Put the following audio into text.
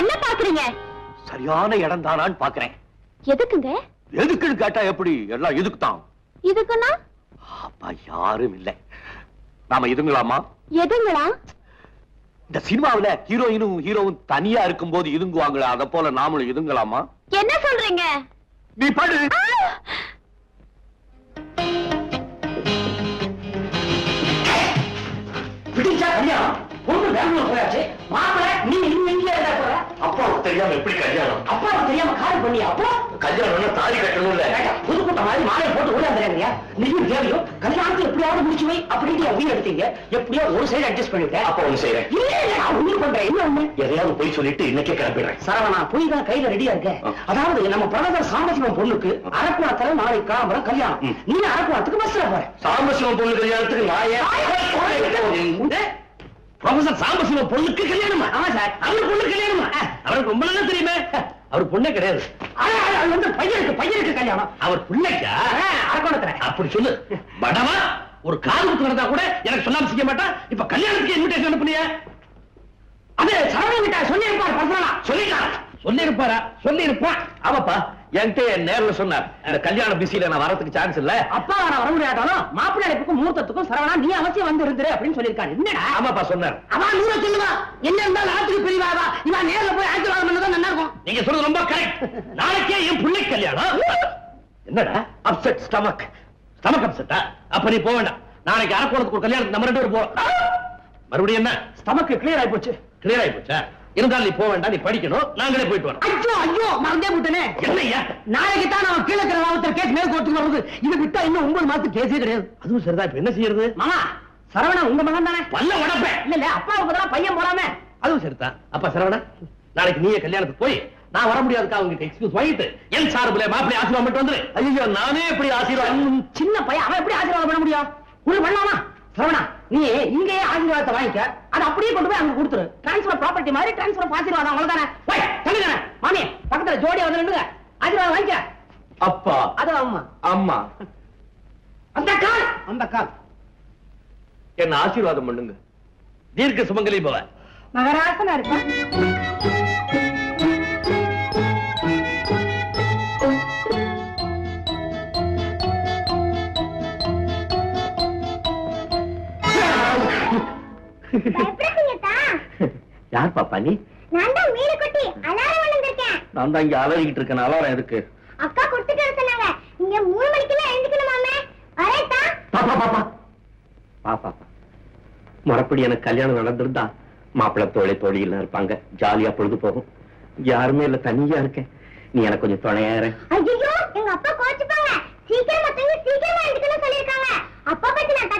என்ன பாக்குறீங்க? சரியான இடம் தானான்னு பாக்குறேன். எதுக்குங்க? எதுக்குன்னு கேட்டா எப்படி? எல்லாம் இதுக்கு தான். இதுக்குன்னா? அப்பா யாரும் இல்ல. நாம இதுங்களாமா? எதுங்களா? இந்த சினிமாவுல ஹீரோயினும் ஹீரோவும் தனியா இருக்கும் போது இதுங்குவாங்களே, அத போல நாமளும் இதுங்களாமா? என்ன சொல்றீங்க? நீ படு. பிடிச்சா கல்யாணம் பொண்ணு பெங்களூர் போயாச்சு. மாப்பிள்ளை நீ இங்கே என்ன போற? அப்பாவுக்கு தெரியாம எப்படி கல்யாணம்? அப்பாவுக்கு தெரியாம கால் பண்ணி அப்போ கல்யாணம் தாலி கட்டணும் இல்ல? புதுக்கூட்ட மாதிரி மாலை போட்டு ஓடாந்துறாங்க. நீயும் தேவையும் கல்யாணத்தை எப்படியாவது முடிச்சு வை அப்படின்னு உயிர் எடுத்தீங்க. எப்படியோ ஒரு சைடு அட்ஜஸ்ட் பண்ணிட்டேன். அப்ப ஒண்ணு செய்யறேன். இல்ல நான் உயிர் பண்றேன். என்ன ஒண்ணு? எதையாவது போய் சொல்லிட்டு இன்னைக்கே கிளம்பிடுறேன். சரவணா போய் தான் கையில ரெடியா இருக்க. அதாவது நம்ம பிரதமர் சாம்பசிவம் பொண்ணுக்கு அரக்குணத்துல நாளைக்கு காலம்பரம் கல்யாணம். நீ அரக்குணத்துக்கு பஸ்ல போற. சாம்பசிவம் பொண்ணு கல்யாணத்துக்கு நான் ப்ரொஃபசர் சாம்பசிவம் பொண்ணுக்கு கல்யாணமா? ஆமா சார். அவர் பொண்ணு கல்யாணமா? அவருக்கு ரொம்ப நல்லா தெரியுமே. அவர் பொண்ணே கிடையாது. அது வந்து பையனுக்கு கல்யாணம். அவர் பிள்ளைக்கா? அரக்கோணத்துல. அப்படி சொல்லு. படமா ஒரு காது குத்து நடந்தா கூட எனக்கு சொல்லாம செய்ய மாட்டா. இப்ப கல்யாணத்துக்கு இன்விடேஷன் அனுப்புனியா? அது சரவணன் கிட்ட சொல்லியிருப்பார். பர்சனலா சொல்லியிருப்பாரா? சொல்லியிருப்பான். ஆமாப்பா என்கிட்ட நேர்ல சொன்னார். இந்த கல்யாண பிஸியில நான் வரதுக்கு சான்ஸ் இல்ல. அப்பா நான் வர முடியாட்டாலும் மாப்பிள்ளை அழைப்புக்கும் முகூர்த்தத்துக்கும் சரவணா நீ அவசியம் வந்து இருந்துரு அப்படின்னு சொல்லியிருக்காங்க. என்னடா? ஆமாப்பா சொன்னார். அவன் நூற சொல்லுவா. என்ன இருந்தாலும் ஆத்துக்கு பிரிவாவா? இவன் நேர்ல போய் ஆசீர்வாதம் பண்ணதான் நல்லா இருக்கும். நீங்க சொல்றது ரொம்ப கரெக்ட். நாளைக்கே என் பிள்ளை கல்யாணம். என்னடா அப்செட் ஸ்டமக் அப்செட்டா? அப்ப நீ போக வேண்டாம். நாளைக்கு அரக்கோணத்துக்கு கல்யாணத்துக்கு நம்ம 2 பேரும் போறோம். மறுபடியும் என்ன? ஸ்டமக் கிளியர் ஆயி போச்சு. கிளியர் ஆயி போச்சா? இருந்தாலும் நீ போக வேண்டாம். நீ படிக்கணும். நாங்களே போயிட்டு வரோம். ஐயோ மறந்தே விட்டனே. என்னையா? நாளைக்கு தான் நம்ம கீழ இருக்கிற ராவத்தர் கேஸ் மேல் கோர்ட்டுக்கு வருது. இது விட்டா இன்னும் 9 மாசத்துக்கு கேஸே கிடையாது. அதுவும் சரிதான். இப்ப என்ன செய்யறது? மாமா சரவணா உங்க மகன் தானே? பல்ல உடப்பேன். இல்ல அப்பாவுக்கு பதிலா பையன் போறாமே. அதுவும் சரிதான். அப்பா சரவணா நாளைக்கு நீயே கல்யாணத்துக்கு போய் நான் வர முடியாதுக்கா உங்களுக்கு எக்ஸ்கியூஸ் வாங்கிட்டு என் சார்பில் மாப்பிள்ளை ஆசீர்வாதம் பண்ணிட்டு வந்துரு. ஐயோ நானே எப்படி ஆசீர்வாதம்? சின்ன பையன் அவன் எப்படி ஆசீர்வாதம் பண்ண முடியும்? உள்ள பண்ணலாமா? சரவணா நீ இங்கேயே ஆசீர்வாதத்தை வாங்கிக்க. அதை அப்படியே கொண்டு போய் அங்க கொடுத்துரு. டிரான்ஸ்பர் ப்ராப்பர்ட்டி மாதிரி டிரான்ஸ்பர் ஆசீர்வாதம் அவ்வளவுதானே. போய் தள்ளுங்க மாமி பக்கத்துல ஜோடியா வந்து நின்னுங்க. ஆசீர்வாதம் வாங்கிக்க. அப்பா அது அம்மா அம்மா அந்த கால் என்ன ஆசீர்வாதம் பண்ணுங்க. தீர்க்க சுமங்கலி பவ. மகராசனா இருப்பா. யார் பாப்பா நீ? நான் தான் மீனுக்குட்டி அலாரம் வந்திருக்கேன். நான் தான் இங்க அலறிக்கிட்டு இருக்கேன். அலாரம் எதுக்கு? அக்கா கொடுத்துட்டு சொன்னாங்க. இங்க 3 மணிக்கெல்லாம் எழுந்திக்கணுமாமே. வரேட்டா? பாப்பா மறுபடி எனக்கு கல்யாணம் நடந்திருந்தா மாப்பிள்ளை தோழியெல்லாம் இருப்பாங்க. ஜாலியா பொழுது போகும். யாருமே இல்ல, தனியா இருக்கேன். நீ எனக்கு கொஞ்சம் துணையா இரு. ஐயோ எங்க அப்பா கோச்சுப்பாங்க. சீக்கிரமா எழுந்திக்கணும் சொல்லிருக்காங்க. அப்பா பத்தி நான்